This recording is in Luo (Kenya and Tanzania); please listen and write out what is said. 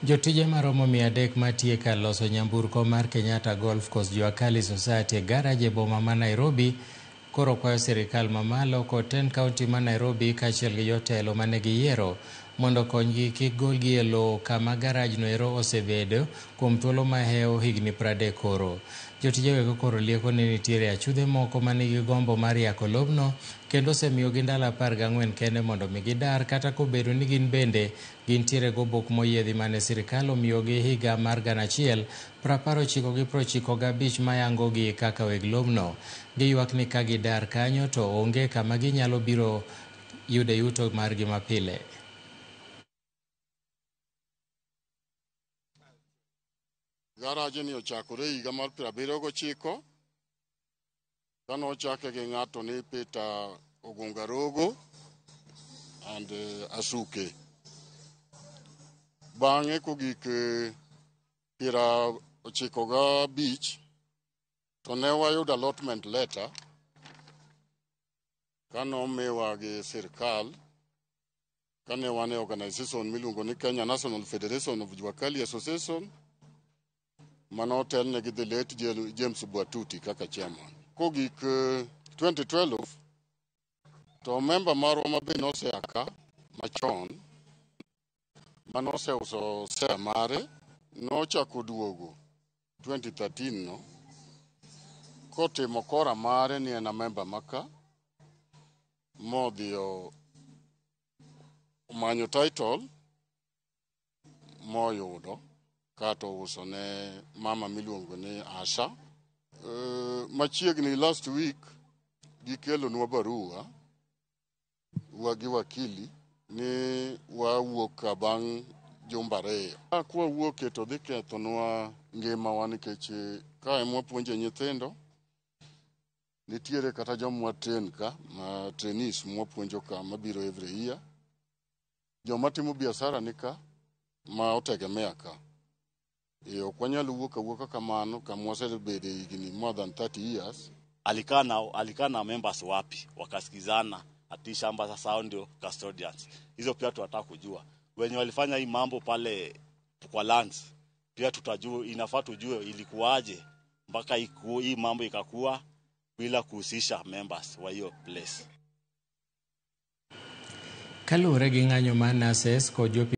Jotije maromo 300 matie kar loso nyamburko mar Kenyatta Golf Course Juakali Society garage e boma ma Nairobi koro kwayo sirikal mamalo kod 10 kaunti ma Nairobi kaachiel gi jotelo mane giyiero mondo konygi kik golgi e lowo kama garaj no ero osebedo kuom thuolo maheo higni 30 koro. Jotije wego koro lieko ni nitiere achudhe moko manigi gombo mar yako lobno kendo osemiyogi ndalo 14 kende mondo mi gidar, kata kobedo ni gin bende gintiere gobok moyiedhi mane sirikal omiyogi higa mar 1995 mayangogi kaka weg lobno. Giywak ni ka gidar kanyo to onge kama ginyalo biro yude yuto margi mapile. Garaje ni ochakore higa mar 79 kano ochake gi ng'ato ni Peter Ogunga Rogo and Asuke. Bang'e kogik 95 to ne wayudo allotment letter kano miwa gi sirkal kane wane organization miluongo ni Kenya National Federation of Juakali Association manotel gi the late James Bwatuti kaka chairman. Kogik 2012 to member marwa mabe noseaka machon manoseuso share mare nochako duogo 2013 no kotimo kora mare ni en member maka modhio manyo title moyudo kato uso ne mama miluongo ni Asha. Machiegni last week gikelo nwa barua wagi wakili ni wawuok bang' jumbe 2. Kwa wuok to dhi kethonwa ngimawa nikech ka emwa puonje nyithindo nitiere kata jomwa train ka ma trainees mwa puonjo ka mabiro every year, joma timo biashara nika ma otegemea ka. Ok wanyalo wuoka kamano kama wasebede higni more than 30 years. Alikana members wapi wakasikizana ati shamba sasa ndio custodians. Hizo pia tunataka kujua. Wenye walifanya hii mambo pale kwa lands pia tutajua, inafaa tujue ilikuwaje mpaka hii mambo ikakuwa bila kuhusisha members wa hiyo place. Kaluwore gi ng'anyo ma NSS kod